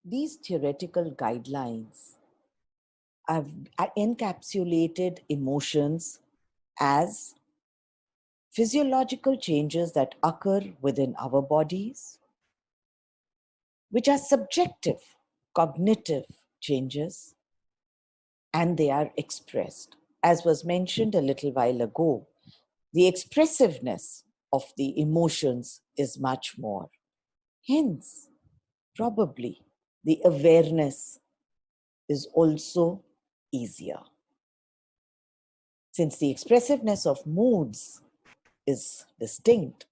These theoretical guidelines have encapsulated emotions as physiological changes that occur within our bodies, which are subjective, cognitive changes, and they are expressed. As was mentioned a little while ago, the expressiveness of the emotions is much more. Hence, probably the awareness is also easier. Since the expressiveness of moods is distinct,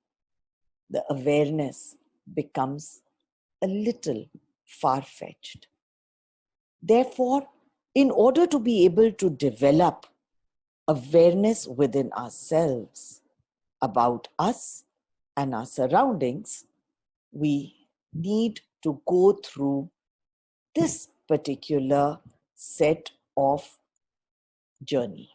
the awareness becomes a little far-fetched. Therefore, in order to be able to develop awareness within ourselves about us and our surroundings, we need to go through this particular set of journey.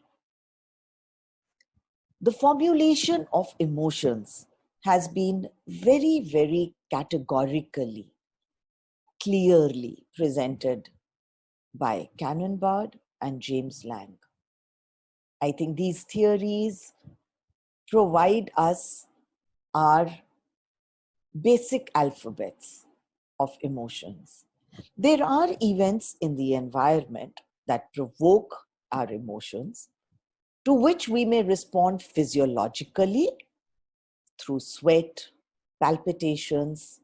The formulation of emotions has been very, very categorically, clearly presented by Cannon and James Lang. I think these theories provide us our basic alphabets of emotions. There are events in the environment that provoke our emotions, to which we may respond physiologically through sweat, palpitations,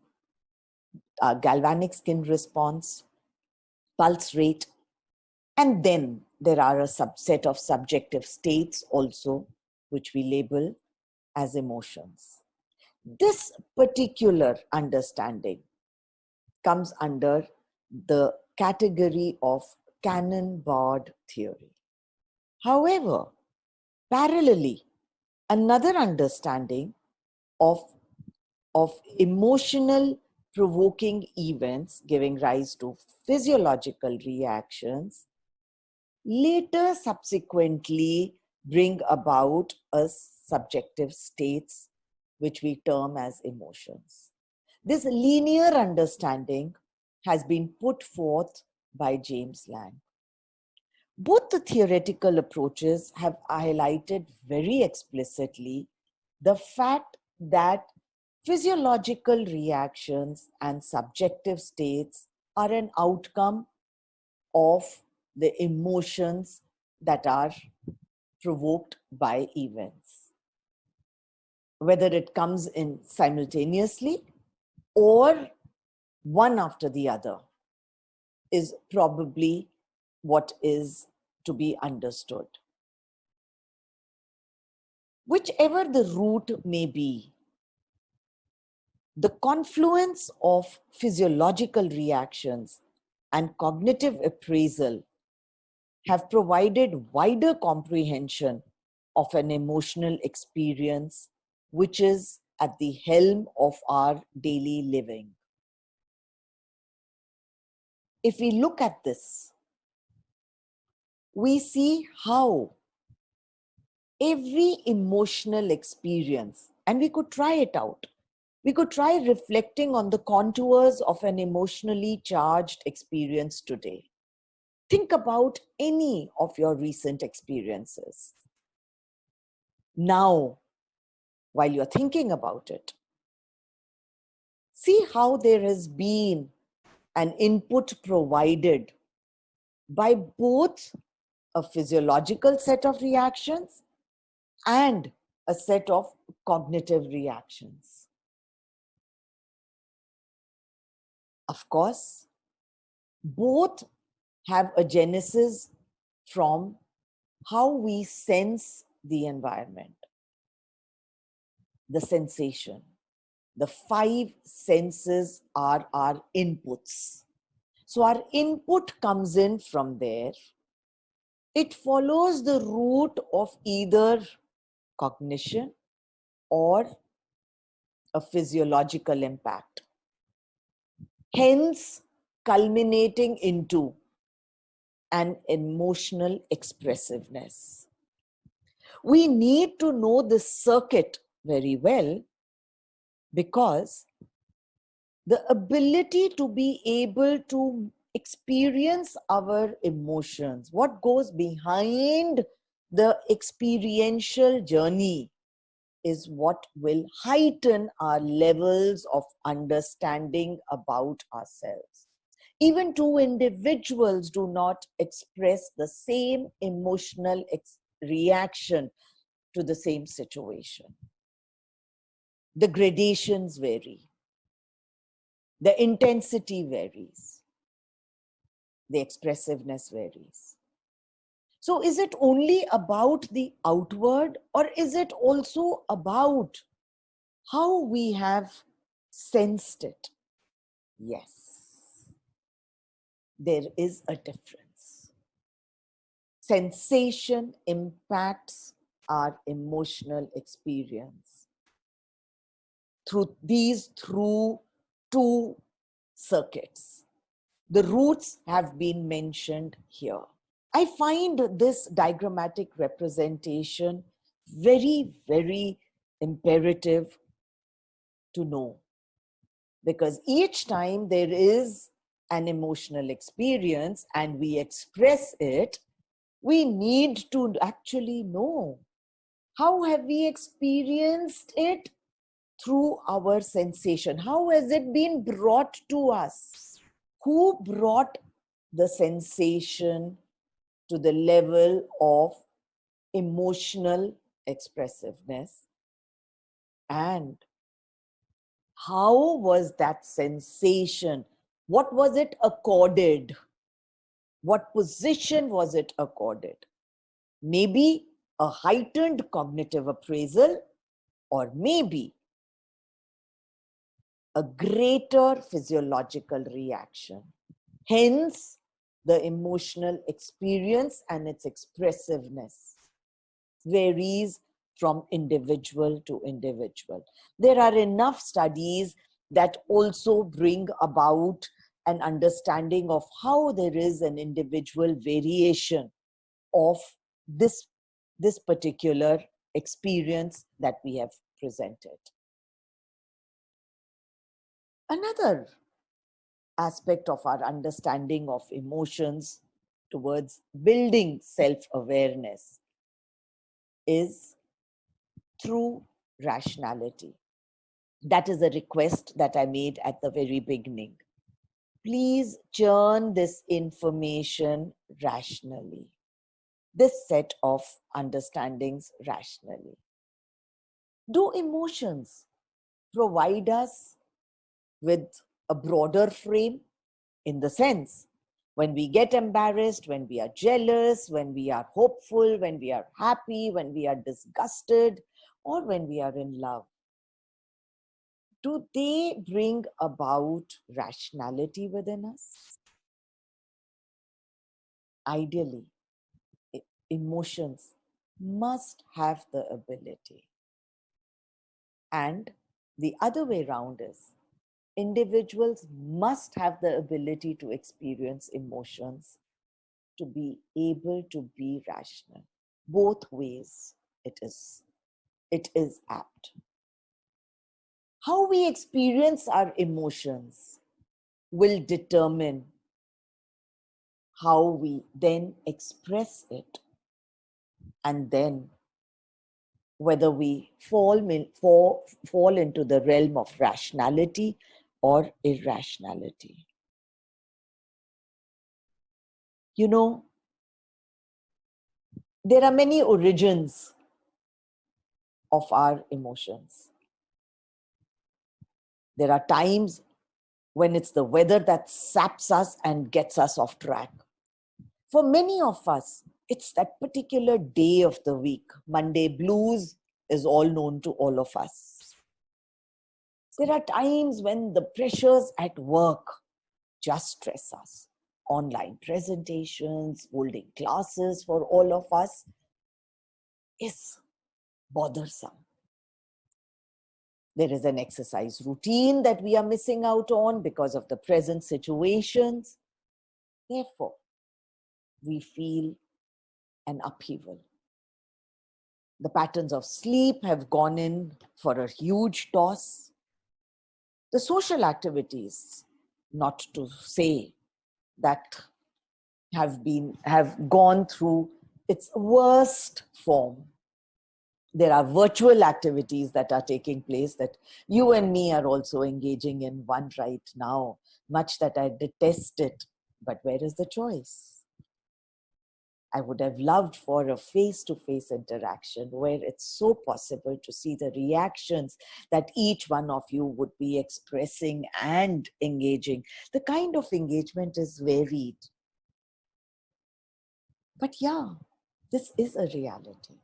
galvanic skin response, pulse rate, and then there are a subset of subjective states also, which we label as emotions. This particular understanding comes under the category of Cannon-Bard theory. However, parallelly, another understanding of emotional provoking events giving rise to physiological reactions later subsequently bring about a subjective states which we term as emotions. This linear understanding has been put forth by James Lang. Both the theoretical approaches have highlighted very explicitly the fact that physiological reactions and subjective states are an outcome of the emotions that are provoked by events. Whether it comes in simultaneously or one after the other is probably what is to be understood. Whichever the route may be, the confluence of physiological reactions and cognitive appraisal have provided wider comprehension of an emotional experience which is at the helm of our daily living. If we look at this, we see how every emotional experience, and we could try it out. We could try reflecting on the contours of an emotionally charged experience today. Think about any of your recent experiences. Now, while you're thinking about it, see how there has been an input provided by both a physiological set of reactions and a set of cognitive reactions. Of course, both have a genesis from how we sense the environment, the sensation. The five senses are our inputs. So our input comes in from there. It follows the route of either cognition or a physiological impact, hence culminating into an emotional expressiveness. We need to know this circuit very well because The ability to be able to experience our emotions, what goes behind the experiential journey, is what will heighten our levels of understanding about ourselves. Even two individuals do not express the same emotional reaction to the same situation. The gradations vary. The intensity varies. The expressiveness varies. So is it only about the outward, or is it also about how we have sensed it? Yes, there is a difference. Sensation impacts our emotional experience through two circuits. The roots have been mentioned here. I find this diagrammatic representation very, very imperative to know, because each time there is an emotional experience and we express it, we need to actually know how have we experienced it through our sensation. How has it been brought to us? Who brought the sensation to the level of emotional expressiveness? And how was that sensation? What was it accorded? What position was it accorded? Maybe a heightened cognitive appraisal, or maybe a greater physiological reaction. Hence, the emotional experience and its expressiveness varies from individual to individual. There are enough studies that also bring about an understanding of how there is an individual variation of this particular experience that we have presented. Another aspect of our understanding of emotions towards building self-awareness is through rationality. That is a request that I made at the very beginning. Please churn this information rationally, this set of understandings rationally. Do emotions provide us with a broader frame? In the sense, when we get embarrassed, when we are jealous, when we are hopeful, when we are happy, when we are disgusted, or when we are in love, do they bring about rationality within us? Ideally, emotions must have the ability. And the other way around is, individuals must have the ability to experience emotions to be able to be rational. Both ways it is apt. How we experience our emotions will determine how we then express it, and then whether we fall into the realm of rationality or irrationality. You know, there are many origins of our emotions. There are times when it's the weather that saps us and gets us off track. For many of us, it's that particular day of the week. Monday blues is all known to all of us. There are times when the pressures at work just stress us. Online presentations, holding classes for all of us is bothersome. There is an exercise routine that we are missing out on because of the present situations. Therefore, we feel an upheaval. The patterns of sleep have gone in for a huge toss. The social activities, not to say that have gone through its worst form. There are virtual activities that are taking place that you and me are also engaging in one right now, much that I detest it. But where is the choice? I would have loved for a face-to-face interaction where it's so possible to see the reactions that each one of you would be expressing and engaging. The kind of engagement is varied. But yeah, this is a reality.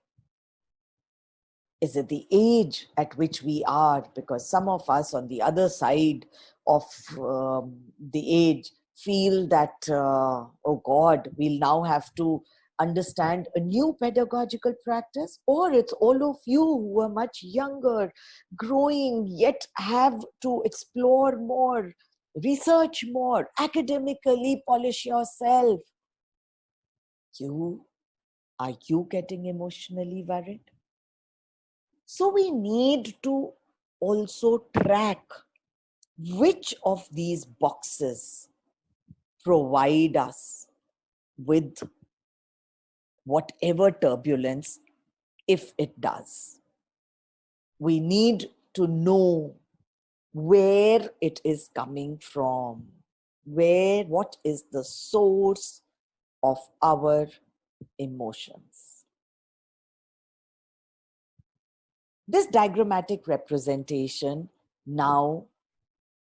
Is it the age at which we are? Because some of us on the other side of the age feel that, oh God, we'll now have to understand a new pedagogical practice, or it's all of you who are much younger, growing, yet have to explore more, research more, academically polish yourself. Are you getting emotionally worried? So we need to also track which of these boxes provide us with whatever turbulence, if it does. We need to know where it is coming from, what is the source of our emotions. This diagrammatic representation now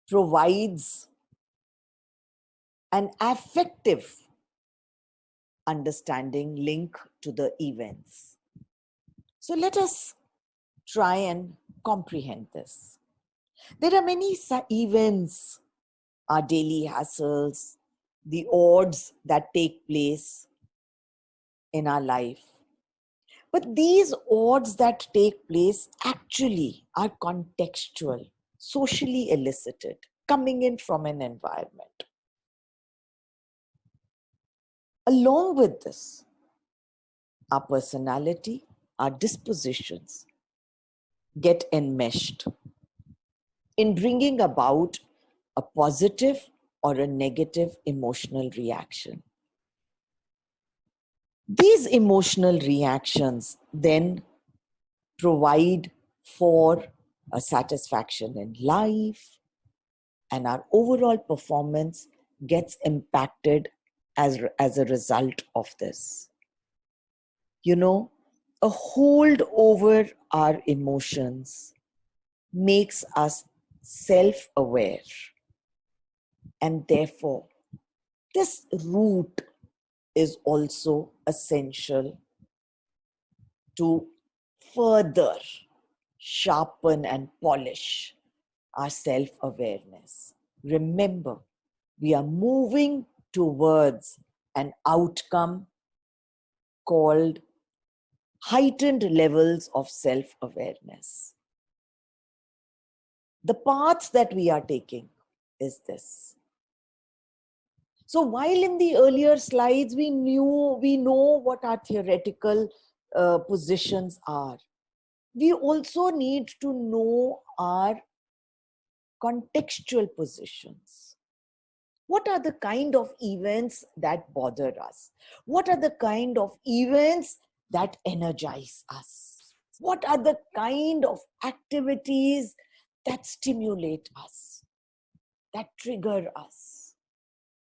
provides an affective understanding link to the events. So let us try and comprehend this. There are many events, our daily hassles, the odds that take place in our life. But these odds that take place actually are contextual, socially elicited, coming in from an environment. Along with this, our personality, our dispositions get enmeshed in bringing about a positive or a negative emotional reaction. These emotional reactions then provide for a satisfaction in life, and our overall performance gets impacted as a result of this. You know, a hold over our emotions makes us self-aware, and therefore this route is also essential to further sharpen and polish our self-awareness. Remember, we are moving towards an outcome called heightened levels of self-awareness. The path that we are taking is this. So while in the earlier slides, we know what our theoretical positions are, we also need to know our contextual positions. What are the kind of events that bother us? What are the kind of events that energize us? What are the kind of activities that stimulate us, that trigger us,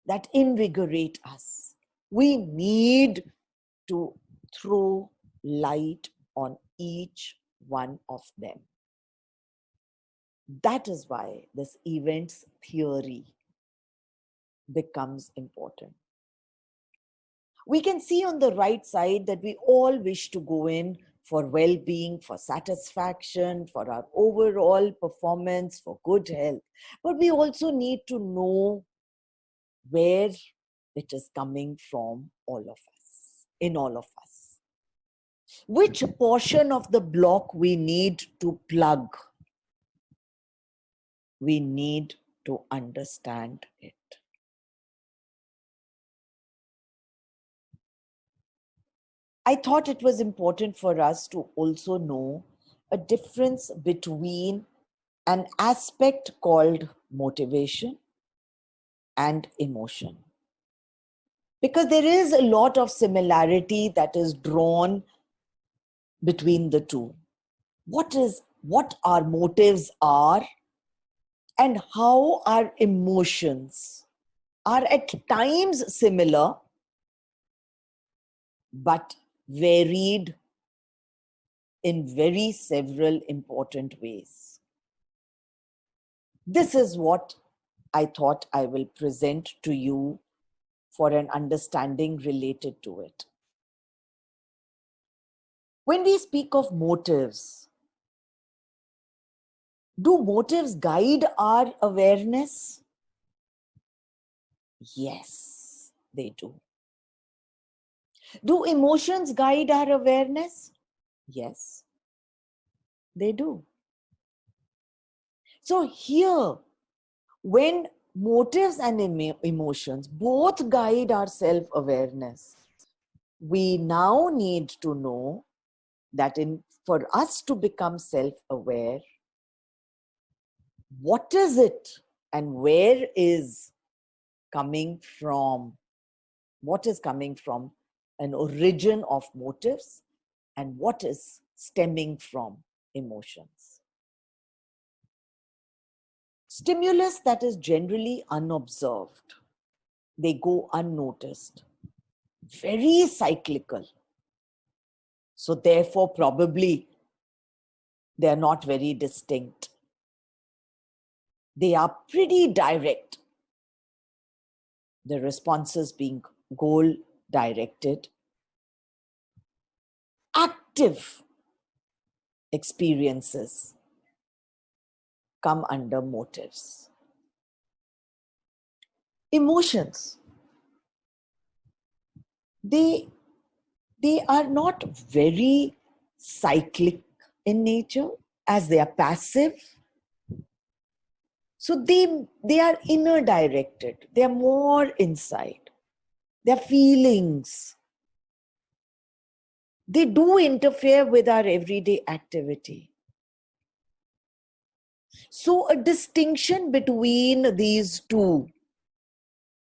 that invigorate us? We need to throw light on each one of them. That is why this events theory becomes important. We can see on the right side that we all wish to go in for well-being, for satisfaction, for our overall performance, for good health. But we also need to know where it is coming from all of us, in all of us. Which portion of the block we need to plug. We need to understand it. I thought it was important for us to also know a difference between an aspect called motivation and emotion. Because there is a lot of similarity that is drawn between the two. What our motives are and how our emotions are at times similar, but varied in very several important ways. This is what I thought I will present to you for an understanding related to it. When we speak of motives, do motives guide our awareness? Yes, they do. Do emotions guide our awareness? Yes, they do. So here, when motives and emotions both guide our self-awareness, we now need to know that for us to become self-aware, what is it and where is coming from? What is coming from an origin of motives and what is stemming from emotions? Stimulus that is generally unobserved, they go unnoticed, very cyclical. So therefore, probably they are not very distinct. They are pretty direct. The responses being goal directed. Active experiences come under motives. Emotions, they are not very cyclic in nature, as they are passive. So they are inner directed. They are more inside. Their feelings, they do interfere with our everyday activity. So a distinction between these two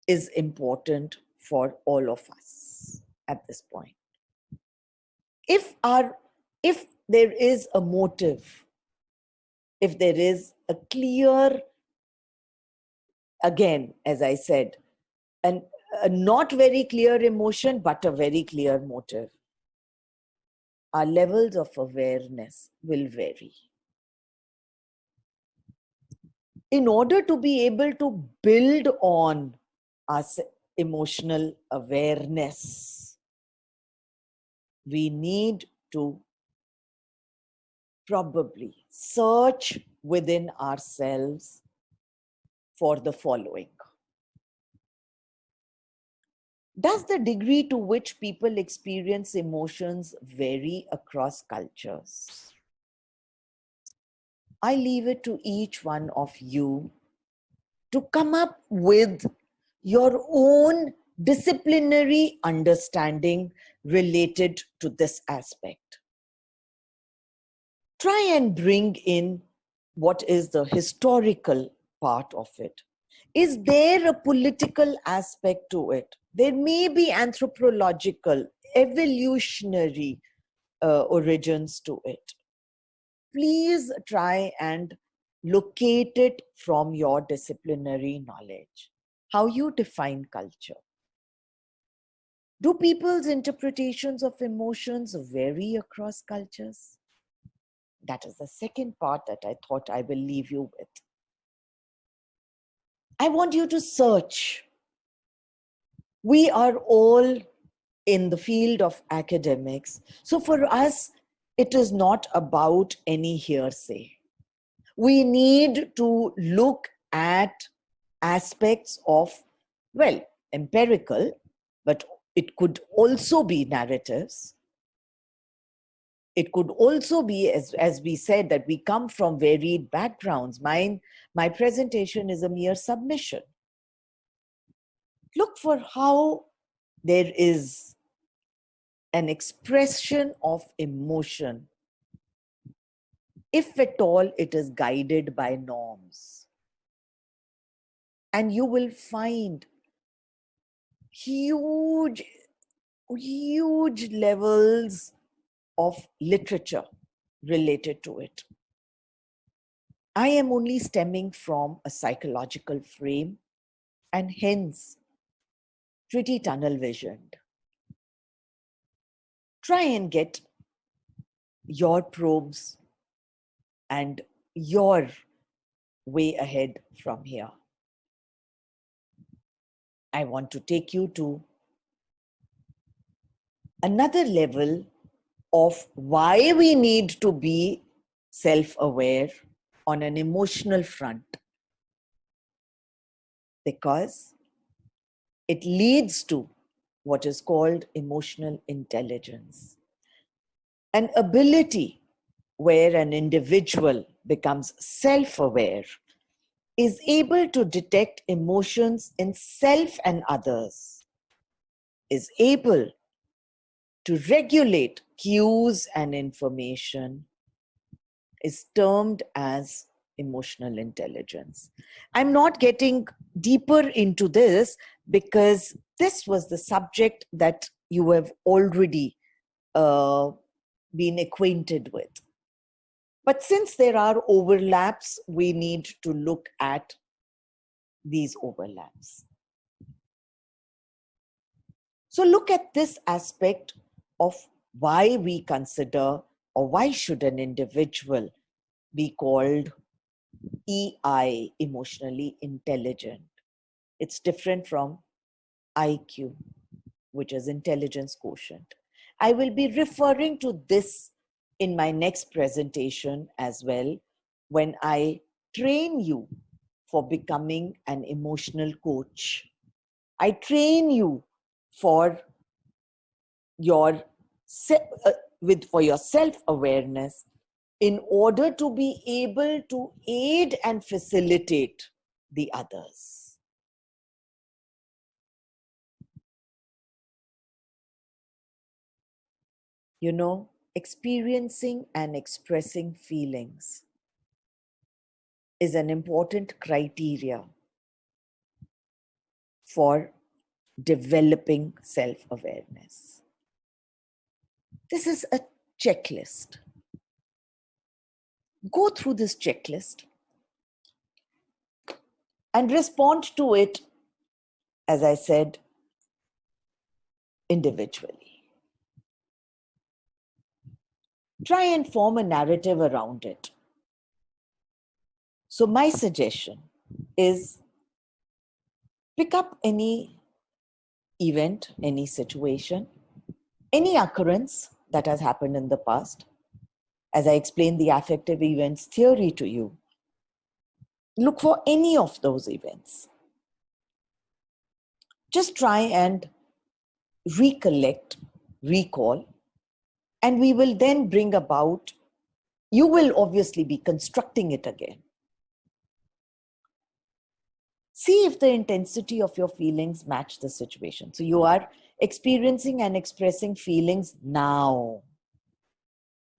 is important for all of us at this point. If there is a motive, if there is a clear, again, as I said, a not very clear emotion, but a very clear motive, our levels of awareness will vary. In order to be able to build on our emotional awareness, we need to probably search within ourselves for the following. Does the degree to which people experience emotions vary across cultures? I leave it to each one of you to come up with your own disciplinary understanding related to this aspect. Try and bring in what is the historical part of it. Is there a political aspect to it? There may be anthropological, evolutionary origins to it. Please try and locate it from your disciplinary knowledge. How you define culture. Do people's interpretations of emotions vary across cultures? That is the second part that I thought I will leave you with. I want you to search. We are all in the field of academics. So for us, it is not about any hearsay. We need to look at aspects of, well, empirical, but it could also be narratives. It could also be, as we said, that we come from varied backgrounds. My presentation is a mere submission. Look for how there is an expression of emotion if at all it is guided by norms. And you will find huge, huge levels of literature related to it. I am only stemming from a psychological frame and hence pretty tunnel visioned. Try and get your probes and your way ahead from here. I want to take you to another level of why we need to be self-aware on an emotional front, because it leads to what is called emotional intelligence, an ability where an individual becomes self-aware, is able to detect emotions in self and others, is able to regulate cues and information, is termed as emotional intelligence. I'm not getting deeper into this because this was the subject that you have already been acquainted with. But since there are overlaps, we need to look at these overlaps. So look at this aspect of why we consider, or why should an individual be called EI, emotionally intelligent. It's different from IQ, which is intelligence quotient. I will be referring to this in my next presentation as well, when I train you for becoming an emotional coach. I train you for your for your self-awareness in order to be able to aid and facilitate the others. You know, experiencing and expressing feelings is an important criteria for developing self-awareness. This is a checklist. Go through this checklist and respond to it, as I said, individually. Try and form a narrative around it. So my suggestion is pick up any event, any situation, any occurrence that has happened in the past. As I explained the affective events theory to you, look for any of those events. Just try and recollect, recall, and we will then bring about, you will obviously be constructing it again. See if the intensity of your feelings match the situation. So you are experiencing and expressing feelings now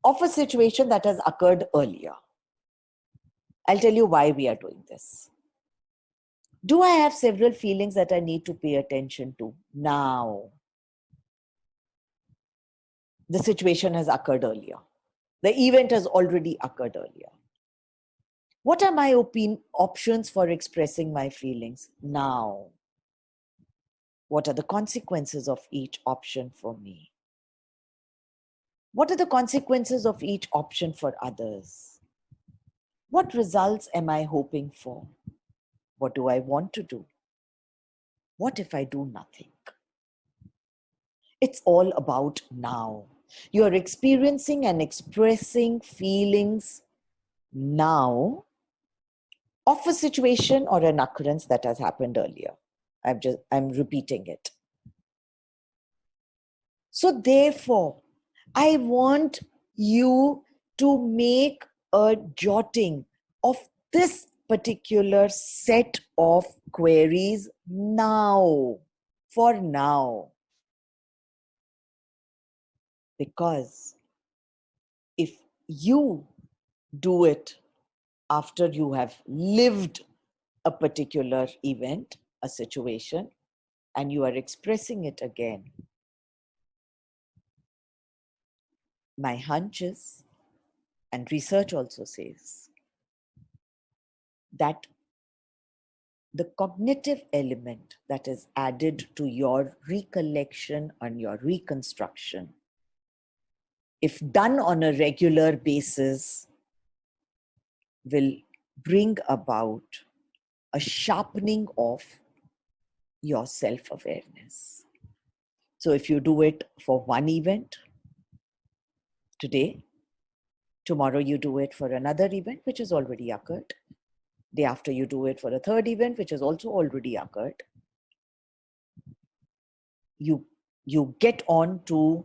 of a situation that has occurred earlier. I'll tell you why we are doing this. Do I have several feelings that I need to pay attention to now? The situation has occurred earlier. The event has already occurred earlier. What are my options for expressing my feelings now? What are the consequences of each option for me? What are the consequences of each option for others? What results am I hoping for? What do I want to do? What if I do nothing? It's all about now. You are experiencing and expressing feelings now of a situation or an occurrence that has happened earlier. I'm repeating it. So therefore, I want you to make a jotting of this particular set of queries now, for now. Because if you do it after you have lived a particular event, a situation, and you are expressing it again. My hunch is, and research also says, that the cognitive element that is added to your recollection and your reconstruction, if done on a regular basis, will bring about a sharpening of your self-awareness. So if you do it for one event today, tomorrow you do it for another event which has already occurred, day after you do it for a third event which has also already occurred, you get on to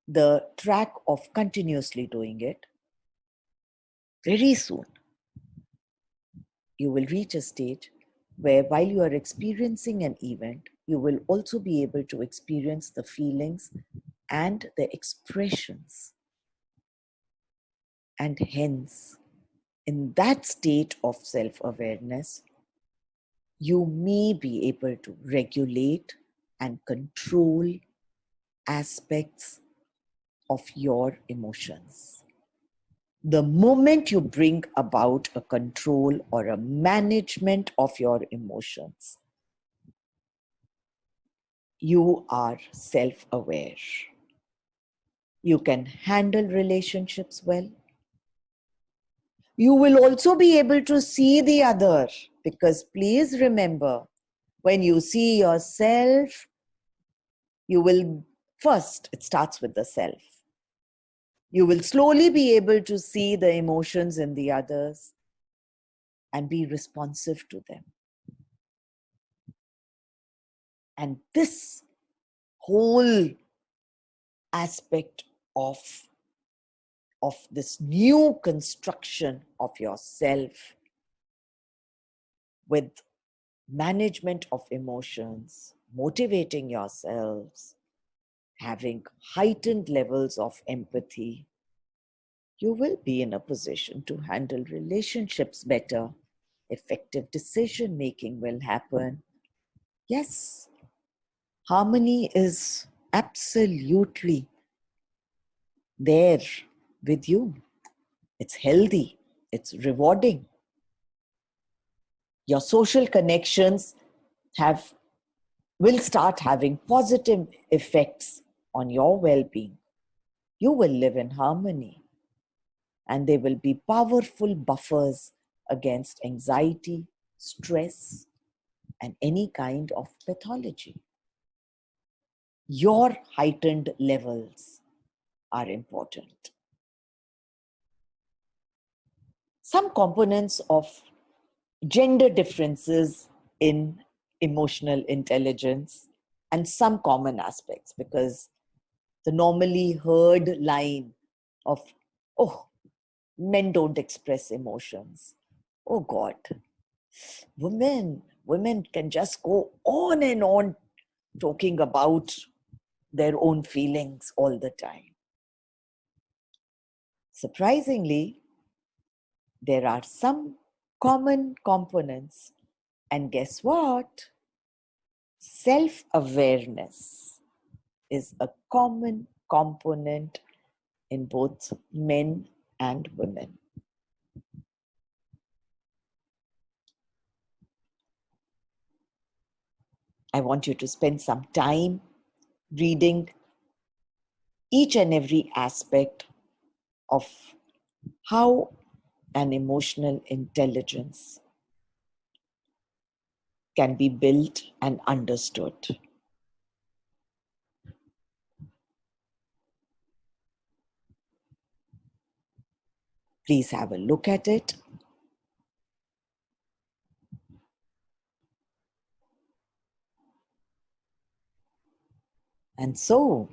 the track of continuously doing it. Very soon you will reach a stage where while you are experiencing an event, you will also be able to experience the feelings and the expressions. And hence, in that state of self-awareness, you may be able to regulate and control aspects of your emotions. The moment you bring about a control or a management of your emotions, you are self-aware. You can handle relationships well. You will also be able to see the other, because please remember, when you see yourself, you will first, it starts with the self. You will slowly be able to see the emotions in the others and be responsive to them. And this whole aspect of this new construction of yourself with management of emotions, motivating yourselves, having heightened levels of empathy, you will be in a position to handle relationships better. Effective decision making will happen. Yes, harmony is absolutely there with you. It's healthy, it's rewarding. Your social connections will start having positive effects on your well-being. You will live in harmony, and they will be powerful buffers against anxiety, stress, and any kind of pathology. Your heightened levels are important. Some components of gender differences in emotional intelligence and some common aspects, because the normally heard line of, oh, men don't express emotions. Oh God, women can just go on and on talking about their own feelings all the time. Surprisingly, there are some common components, and guess what? Self-awareness is a common component in both men and women. I want you to spend some time reading each and every aspect of how an emotional intelligence can be built and understood. Please have a look at it. And so,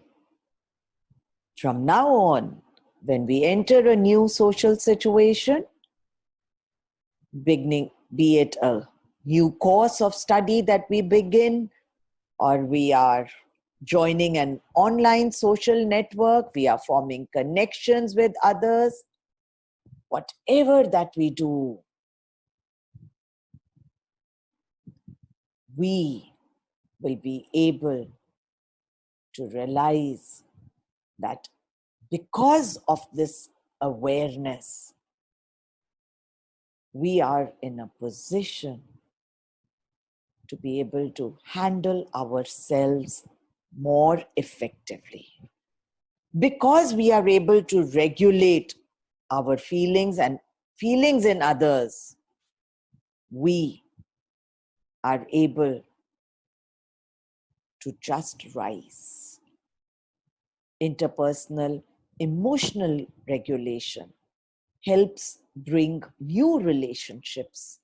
from now on, when we enter a new social situation, beginning, be it a new course of study that we begin, or we are joining an online social network, we are forming connections with others, whatever that we do, we will be able to realize that because of this awareness, we are in a position to be able to handle ourselves more effectively. Because we are able to regulate our feelings and feelings in others, we are able to just rise. Interpersonal emotional regulation helps bring new relationships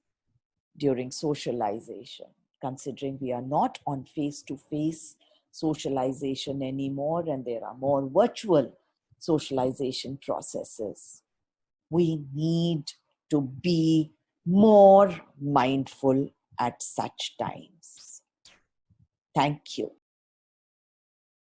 during socialization, considering we are not on face-to-face socialization anymore and there are more virtual socialization processes. We need to be more mindful at such times. Thank you.